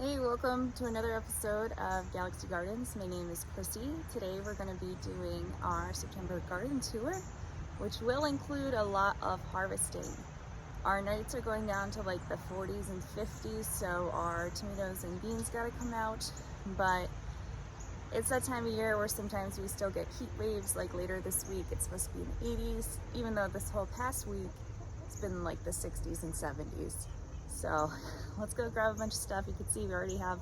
Hey, welcome to another episode of Galaxy Gardens. My name is Chrissy. Today we're going to be doing our September garden tour, which will include a lot of harvesting. Our nights are going down to like the 40s and 50s, so our tomatoes and beans got to come out, but it's that time of year where sometimes we still get heat waves. Like later this week it's supposed to be in the 80s, even though this whole past week it's been like the 60s and 70s. So let's go grab a bunch of stuff. You can see we already have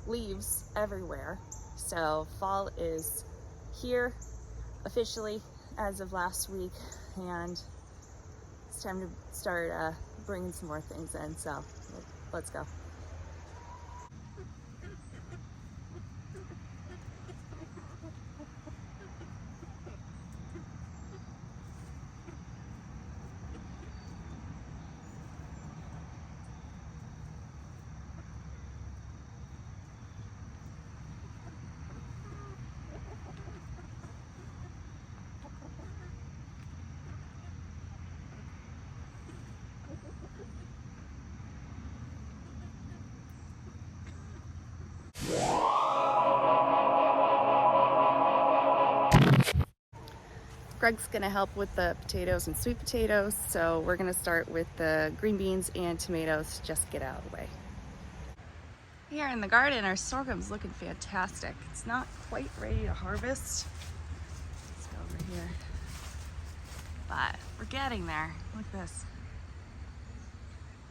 leaves everywhere. So fall is here officially as of last week, and it's time to start bringing some more things in. So let's go. Greg's gonna help with the potatoes and sweet potatoes, so we're gonna start with the green beans and tomatoes. Just get out of the way. Here in the garden, our sorghum's looking fantastic. It's not quite ready to harvest. Let's go over here. But we're getting there. Look at this.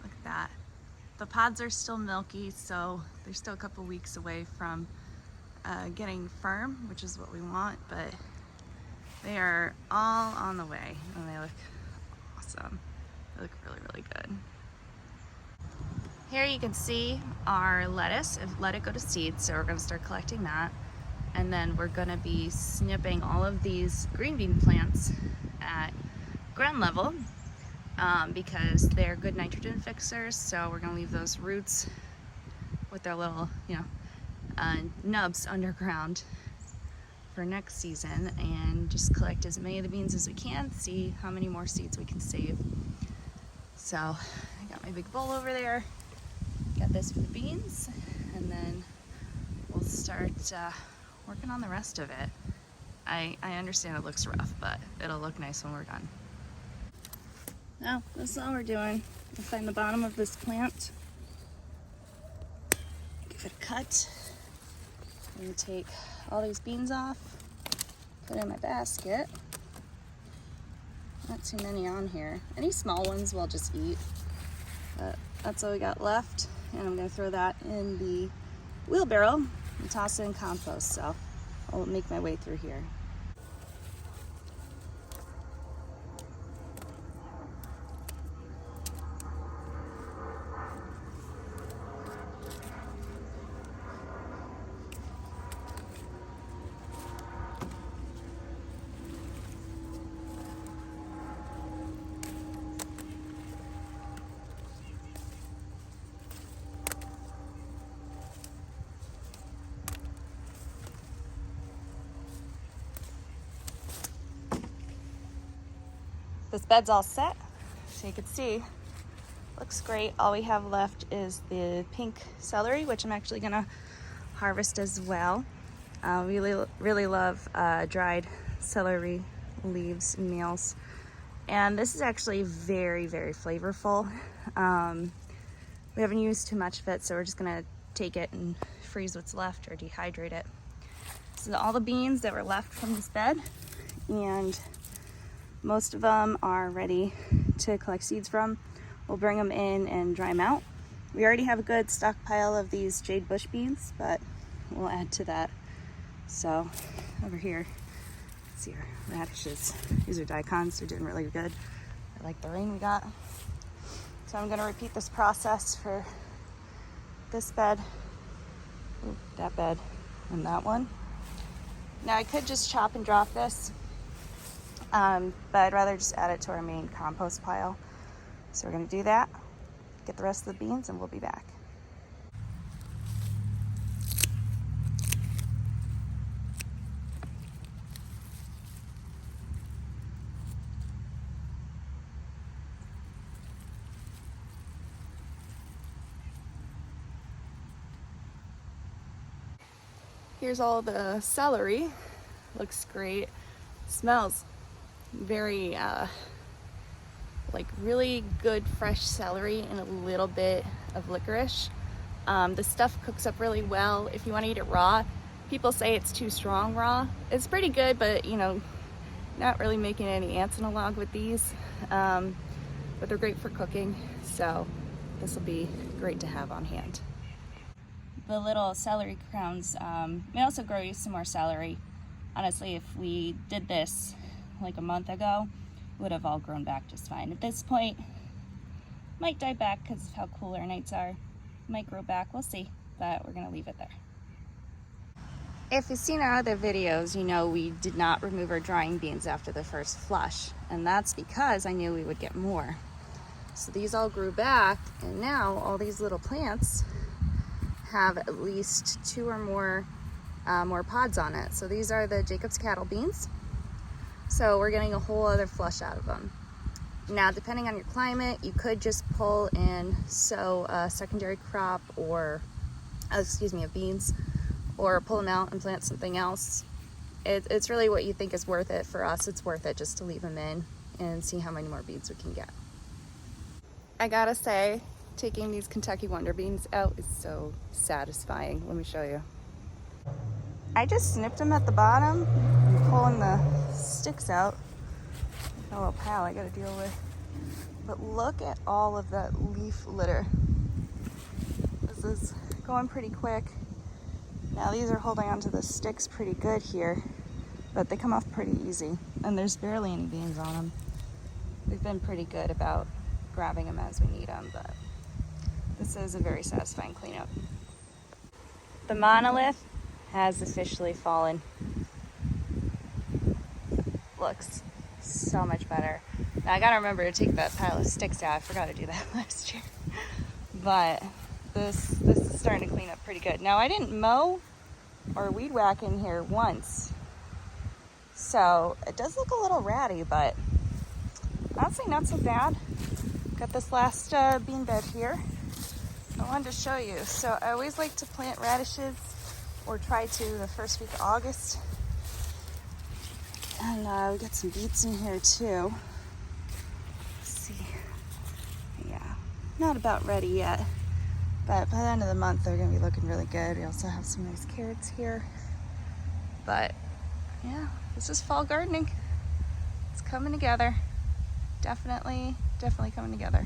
Look at that. The pods are still milky, so they're still a couple weeks away from getting firm, which is what we want, but they are all on the way, and they look awesome. They look really, really good. Here you can see our lettuce. I've let it go to seed, so we're gonna start collecting that. And then we're gonna be snipping all of these green bean plants at ground level because they're good nitrogen fixers. So we're gonna leave those roots with their little, nubs underground for next season, and just collect as many of the beans as we can, see how many more seeds we can save. So I got my big bowl over there, got this for the beans, and then we'll start working on the rest of it. I understand it looks rough, but it'll look nice when we're done. Now, this is all we're doing. We'll find the bottom of this plant, give it a cut. I'm gonna take all these beans off, put in my basket. Not too many on here. Any small ones we'll just eat, but that's all we got left. And I'm gonna throw that in the wheelbarrow and toss it in compost. So I'll make my way through here. This bed's all set, so you can see, looks great. All we have left is the pink celery, which I'm actually gonna harvest as well. We really love dried celery leaves and meals. And this is actually very, very flavorful. We haven't used too much of it, so we're just gonna take it and freeze what's left or dehydrate it. So all the beans that were left from this bed, and most of them are ready to collect seeds from. We'll bring them in and dry them out. We already have a good stockpile of these jade bush beans, but we'll add to that. So over here, let's see our radishes. These are daikons, they're doing really good. I like the rain we got. So I'm gonna repeat this process for this bed, that bed, and that one. Now I could just chop and drop this, but I'd rather just add it to our main compost pile. So we're gonna do that, get the rest of the beans, and we'll be back. Here's all the celery. Looks great. Smells very like really good fresh celery and a little bit of licorice. The stuff cooks up really well. If you want to eat it raw, people say it's too strong raw. It's pretty good, but you know, not really making any ants in a log with these. But they're great for cooking, so this will be great to have on hand. The little celery crowns may also grow you some more celery. Honestly, if we did this like a month ago, it would have all grown back just fine. At this point, might die back because of how cool our nights are. Might grow back, we'll see, but we're gonna leave it there. If you've seen our other videos, you know we did not remove our drying beans after the first flush, and that's because I knew we would get more. So these all grew back, and now all these little plants have at least 2 or more pods on it. So these are the Jacob's cattle beans. So we're getting a whole other flush out of them. Now, depending on your climate, you could just pull and sow a secondary crop or, of beans, or pull them out and plant something else. It's really what you think is worth it. For us, it's worth it just to leave them in and see how many more beans we can get. I gotta say, taking these Kentucky Wonder Beans out is so satisfying. Let me show you. I just snipped them at the bottom, pulling the sticks out. A little pile I gotta deal with. But look at all of that leaf litter. This is going pretty quick. Now these are holding onto the sticks pretty good here, but they come off pretty easy. And there's barely any beans on them. We've been pretty good about grabbing them as we need them, but this is a very satisfying cleanup. The monolith has officially fallen. Looks so much better. Now I gotta remember to take that pile of sticks out. I forgot to do that last year. But this is starting to clean up pretty good. Now I didn't mow or weed whack in here once, so it does look a little ratty, but honestly not so bad. Got this last bean bed here. I wanted to show you. So I always like to plant radishes, or try to, the first week of August. And we got some beets in here too. Let's see. Yeah, not about ready yet, but by the end of the month they're gonna be looking really good. We also have some nice carrots here. But yeah, this is fall gardening. It's coming together. Definitely coming together.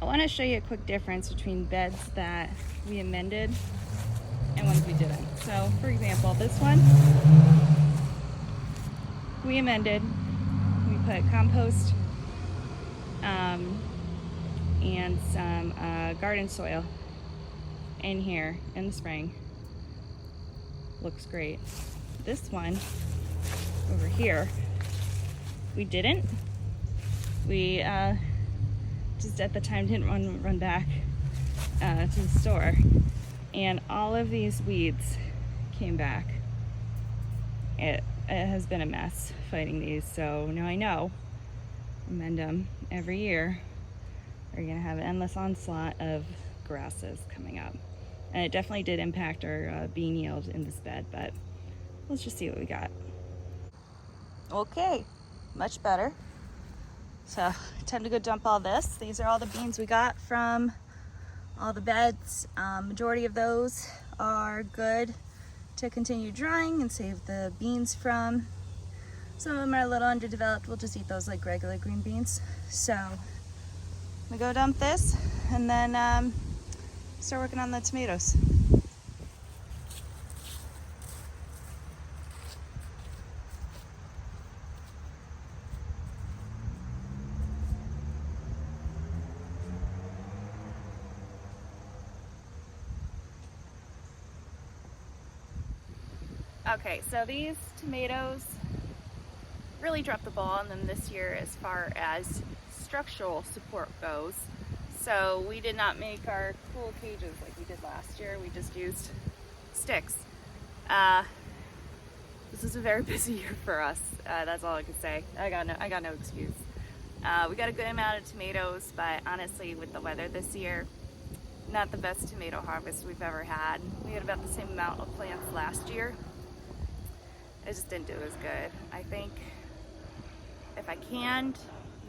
I want to show you a quick difference between beds that we amended and ones we didn't. So, for example, this one we amended. We put compost and some garden soil in here in the spring. Looks great. This one over here, we didn't. We just at the time didn't run back to the store, and all of these weeds came back. It has been a mess fighting these, so now I know amend them every year. We're gonna have an endless onslaught of grasses coming up, and it definitely did impact our bean yield in this bed, but let's just see what we got. Okay, much better. So time to go dump all this. These are all the beans we got from all the beds. Majority of those are good to continue drying and save the beans from. Some of them are a little underdeveloped. We'll just eat those like regular green beans. So I'm gonna go dump this and then start working on the tomatoes. Okay, so these tomatoes really dropped the ball on them this year as far as structural support goes. So we did not make our cool cages like we did last year. We just used sticks. This is a very busy year for us. That's all I can say. I got no excuse. We got a good amount of tomatoes, but honestly, with the weather this year, not the best tomato harvest we've ever had. We had about the same amount of plants last year. It just didn't do as good. I think if I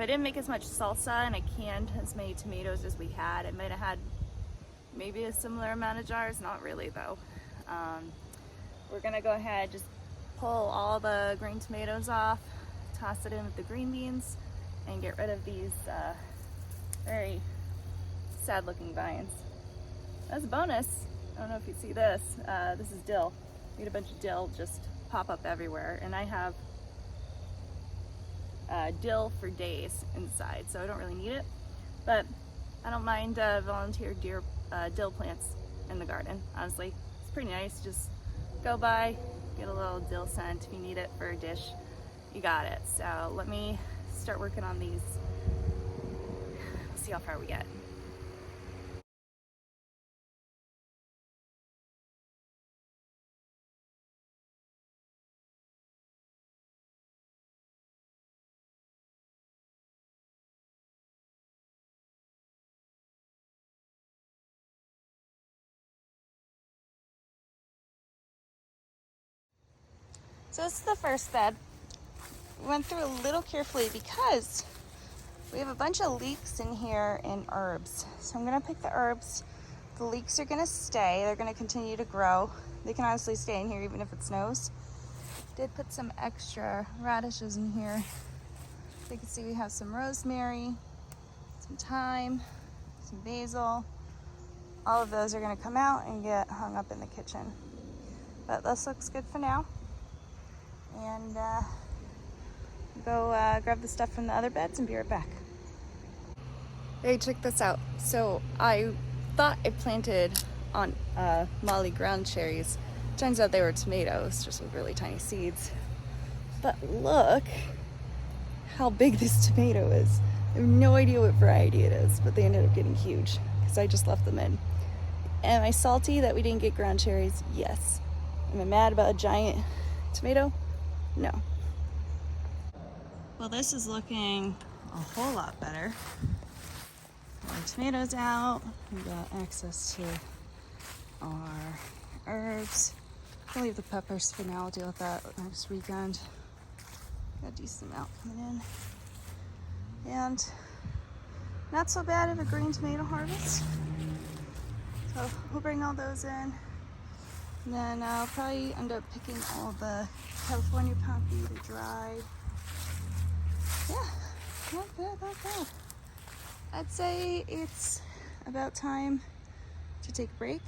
didn't make as much salsa and I canned as many tomatoes as we had, I might have had maybe a similar amount of jars. Not really though. We're gonna go ahead, just pull all the green tomatoes off, toss it in with the green beans, and get rid of these very sad looking vines. As a bonus, I don't know if you see this, this is dill. We had a bunch of dill just pop up everywhere, and I have dill for days inside, so I don't really need it, but I don't mind volunteer dill plants in the garden. Honestly, it's pretty nice. Just go by, get a little dill scent. If you need it for a dish, you got it. So let me start working on these. See how far we get. So this is the first bed. We went through a little carefully because we have a bunch of leeks in here and herbs. So I'm gonna pick the herbs. The leeks are gonna stay. They're gonna continue to grow. They can honestly stay in here even if it snows. Did put some extra radishes in here. So you can see we have some rosemary, some thyme, some basil. All of those are gonna come out and get hung up in the kitchen. But this looks good for now. And go grab the stuff from the other beds and be right back. Hey, check this out. So I thought I planted on Molly ground cherries. Turns out they were tomatoes, just with really tiny seeds. But look how big this tomato is. I have no idea what variety it is, but they ended up getting huge because I just left them in. Am I salty that we didn't get ground cherries? Yes. Am I mad about a giant tomato? No. Well, this is looking a whole lot better. Our tomatoes out. We got access to our herbs. I'll leave the peppers for now. I'll deal with that next weekend. Got a decent amount coming in. And not so bad of a green tomato harvest. So we'll bring all those in. And then I'll probably end up picking all the California poppy to dry. Yeah, not bad, not bad. I'd say it's about time to take a break.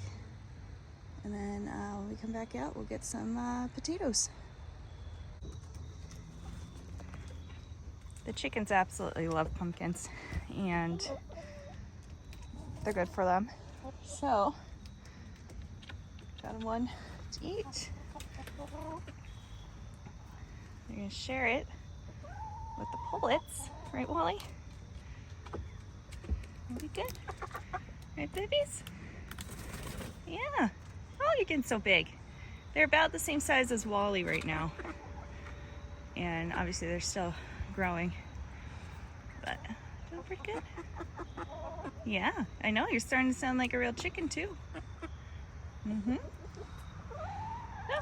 And then when we come back out, we'll get some potatoes. The chickens absolutely love pumpkins, and they're good for them. So, got them one to eat. They're gonna share it with the pullets, right, Wally? That'll be good. Right, babies? Yeah. Oh, you're getting so big. They're about the same size as Wally right now. And obviously they're still growing. But doing pretty good. Yeah, I know. You're starting to sound like a real chicken too. Mm-hmm. Yeah.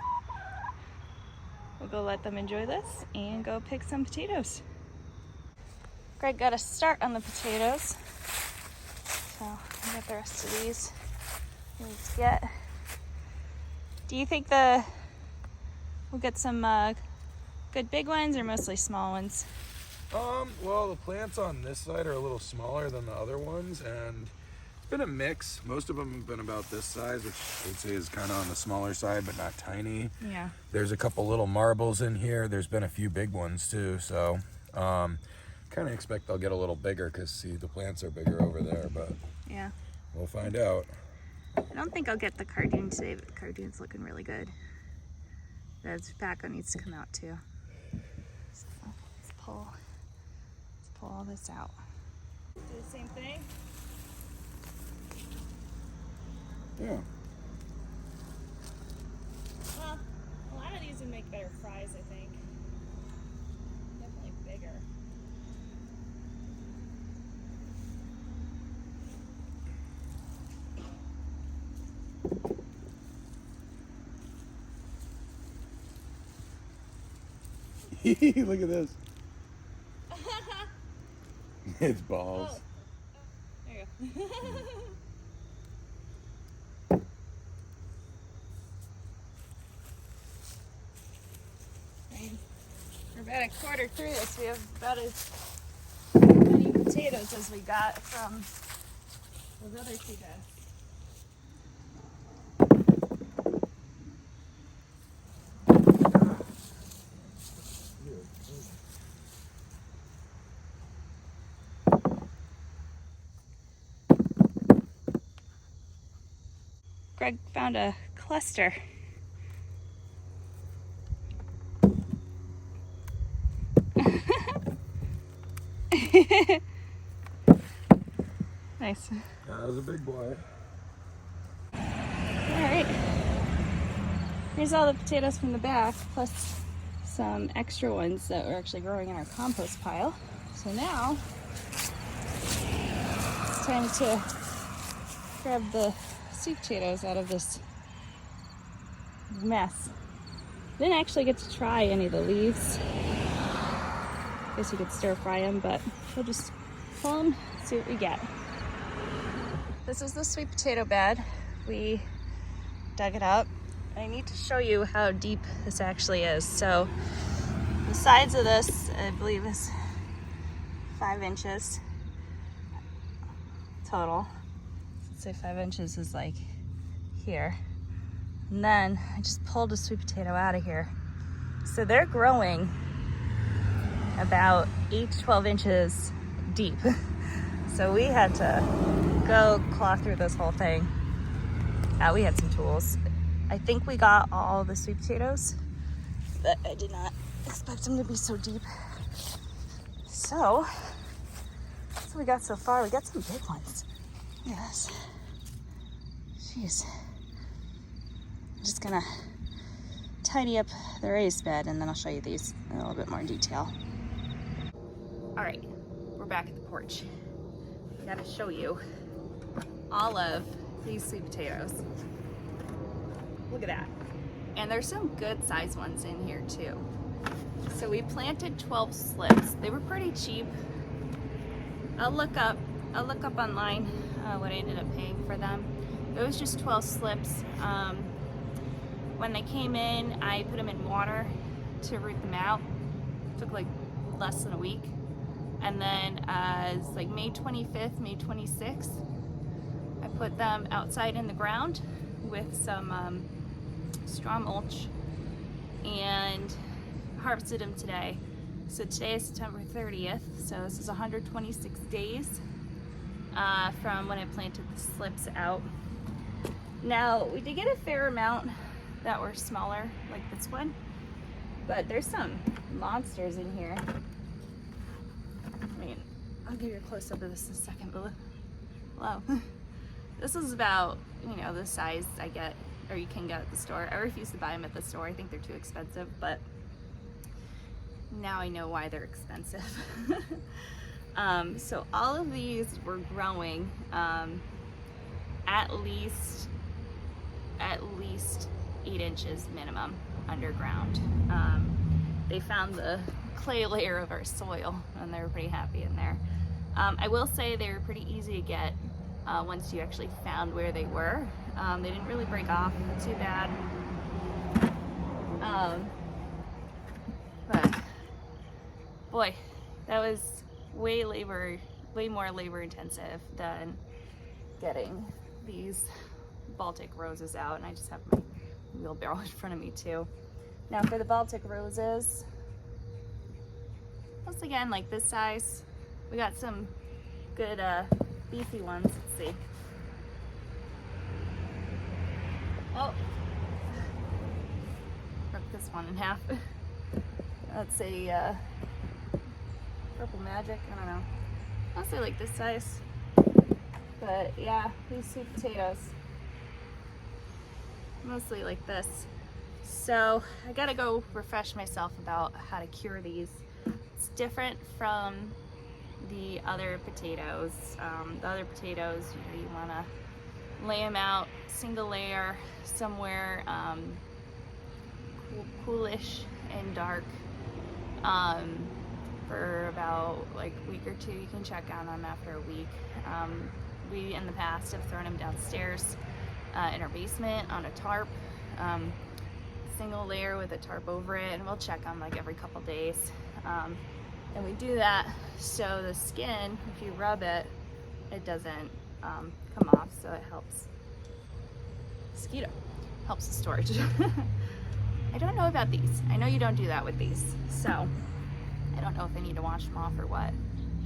We'll go let them enjoy this and go pick some potatoes. Greg got a start on the potatoes. So I got the rest of these. Let's get. Do you think we'll get some good big ones or mostly small ones? Well, the plants on this side are a little smaller than the other ones, and it's been a mix. Most of them have been about this size, which I would say is kind of on the smaller side, but not tiny. Yeah. There's a couple little marbles in here. There's been a few big ones too, so kind of expect they'll get a little bigger because, see, the plants are bigger over there, but yeah, we'll find out. I don't think I'll get the cardoon today, but the cardoon's looking really good. The tobacco needs to come out too. So let's pull all this out. Do the same thing? Yeah. Well, a lot of these would make better fries, I think. Definitely bigger. Look at this. It's balls. Oh. There you go. We're about a quarter through this. We have about as many potatoes as we got from those other two beds. Greg found a cluster. Nice. That was a big boy. Alright. Here's all the potatoes from the back, plus some extra ones that were actually growing in our compost pile. So now it's time to grab the sweet potatoes out of this mess. Didn't actually get to try any of the leaves. Guess you could stir fry them, but we'll just pull them, see what we get. This is the sweet potato bed. We dug it up. I need to show you how deep this actually is. So the sides of this, I believe, is 5 inches total. Let's say 5 inches is like here. And then I just pulled a sweet potato out of here. So they're growing about 8 to 12 inches deep. So we had to go claw through this whole thing. We had some tools. I think we got all the sweet potatoes, but I did not expect them to be so deep. So that's what we got so far. We got some big ones. Yes. Jeez. I'm just gonna tidy up the raised bed and then I'll show you these in a little bit more detail. All right, we're back at the porch. I gotta show you all of these sweet potatoes. Look at that. And there's some good sized ones in here too. So we planted 12 slips. They were pretty cheap. I'll look up online what I ended up paying for them. It was just 12 slips. When they came in, I put them in water to root them out. It took like less than a week. And then it's like May 25th, May 26th, I put them outside in the ground with some straw mulch and harvested them today. So today is September 30th, so this is 126 days from when I planted the slips out. Now, we did get a fair amount that were smaller, like this one, but there's some monsters in here. I mean, I'll give you a close-up of this in a second, but wow. This is about, you know, the size I get, or you can get at the store. I refuse to buy them at the store. I think they're too expensive, but now I know why they're expensive. So all of these were growing at least 8 inches minimum underground. They found the clay layer of our soil and they were pretty happy in there. I will say they were pretty easy to get once you actually found where they were. They didn't really break off too bad. But boy, that was way more labor intensive than getting these Baltic roses out, and I just have my wheelbarrow in front of me too. Now for the Baltic roses, once again, like this size, we got some good beefy ones. Let's see. Oh, broke this one in half. That's a Purple Magic, I don't know. I'll say like this size. But yeah, these sweet potatoes, mostly like this. So I gotta go refresh myself about how to cure these. It's different from the other potatoes. The other potatoes, you wanna lay them out single layer somewhere coolish and dark. for about like a week or two. You can check on them after a week. We in the past have thrown them downstairs in our basement on a tarp, single layer with a tarp over it, and we'll check them like every couple days. And we do that so the skin, if you rub it, it doesn't come off, so it helps mosquito, helps the storage. I don't know about these. I know you don't do that with these, so I don't know if I need to wash them off or what.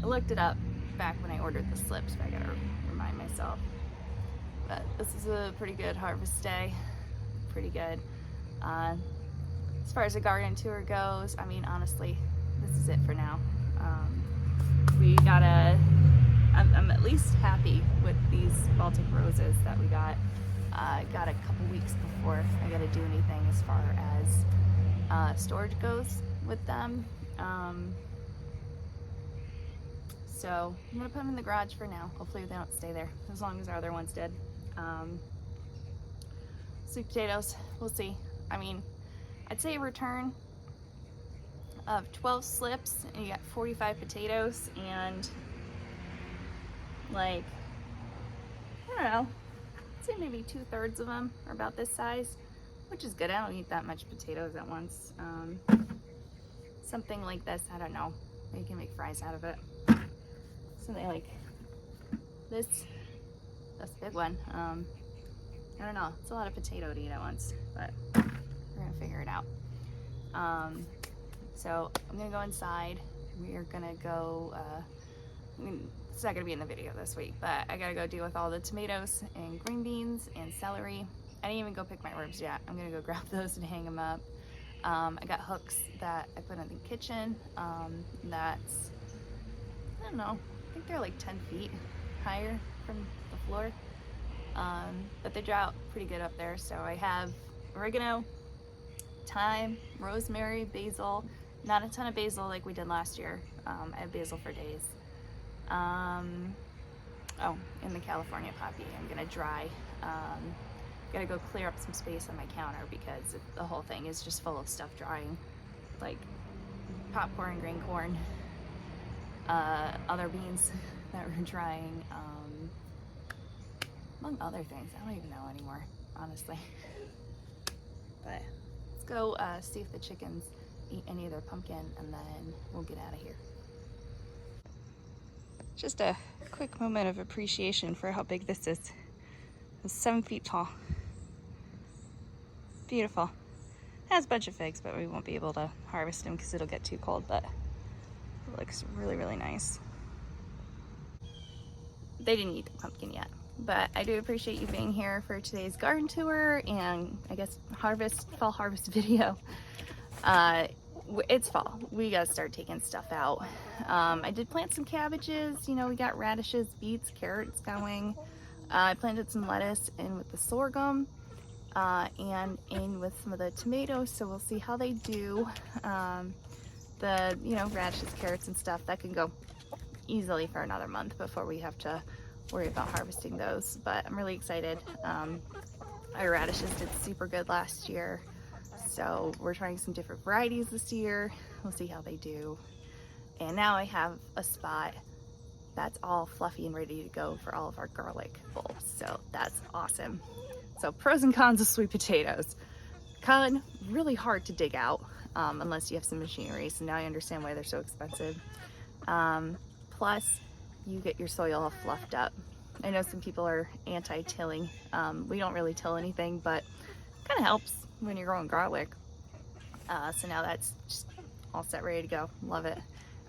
I looked it up back when I ordered the slips, but I gotta remind myself. But this is a pretty good harvest day, pretty good. As far as the garden tour goes, I mean, honestly, this is it for now. I'm at least happy with these Baltic roses that we got. Got a couple weeks before I gotta do anything as far as storage goes with them. So I'm gonna put them in the garage for now. Hopefully they don't stay there as long as our other ones did. Sweet potatoes, we'll see. I mean, I'd say a return of 12 slips and you got 45 potatoes, and like, I don't know, I'd say maybe 2/3 of them are about this size, which is good. I don't eat that much potatoes at once. Something like this, I don't know, you can make fries out of it. Something like this big one. I don't know, it's a lot of potato to eat at once, but we're gonna figure it out. So I'm gonna go inside. We are gonna go, I mean, it's not gonna be in the video this week, but I gotta go deal with all the tomatoes and green beans and celery. I didn't even go pick my herbs yet. I'm gonna go grab those and hang them up. I got hooks that I put in the kitchen. That's, I don't know, I think they're like 10 feet higher from the floor. But they draw out pretty good up there. So I have oregano, thyme, rosemary, basil, not a ton of basil like we did last year. I have basil for days. Oh, and the California poppy I'm gonna dry. Gotta go clear up some space on my counter because the whole thing is just full of stuff drying, like popcorn, green corn, other beans that were drying, among other things. I don't even know anymore, honestly. But let's go see if the chickens eat any of their pumpkin, and then we'll get out of here. Just a quick moment of appreciation for how big this is. It's 7 feet tall. Beautiful. It has a bunch of figs, but we won't be able to harvest them because it'll get too cold, but it looks really, really nice. They didn't eat the pumpkin yet, but I do appreciate you being here for today's garden tour and I guess fall harvest video. It's fall. We gotta start taking stuff out. I did plant some cabbages. You know, we got radishes, beets, carrots going. I planted some lettuce in with the sorghum and in with some of the tomatoes, so we'll see how they do. The, you know, radishes, carrots and stuff, that can go easily for another month before we have to worry about harvesting those, but I'm really excited. Our radishes did super good last year, so we're trying some different varieties this year. We'll see how they do. And now I have a spot that's all fluffy and ready to go for all of our garlic bulbs, so that's awesome. So pros and cons of sweet potatoes. Con, really hard to dig out unless you have some machinery, so now I understand why they're so expensive. Plus, you get your soil all fluffed up. I know some people are anti-tilling. We don't really till anything, but it kind of helps when you're growing garlic. So now that's just all set, ready to go. Love it.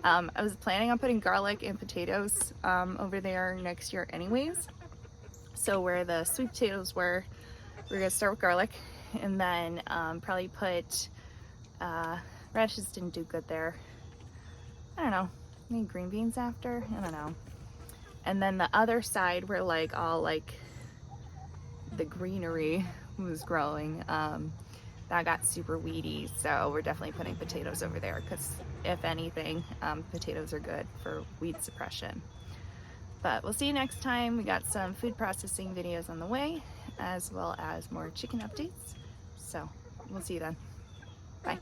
I was planning on putting garlic and potatoes over there next year anyways. So where the sweet potatoes were, we're gonna start with garlic and then probably put, radishes didn't do good there. I don't know, maybe green beans after, I don't know. And then the other side where like all like the greenery was growing, that got super weedy, so we're definitely putting potatoes over there because if anything, potatoes are good for weed suppression. But we'll see you next time. We got some food processing videos on the way, as well as more chicken updates. So we'll see you then. Bye.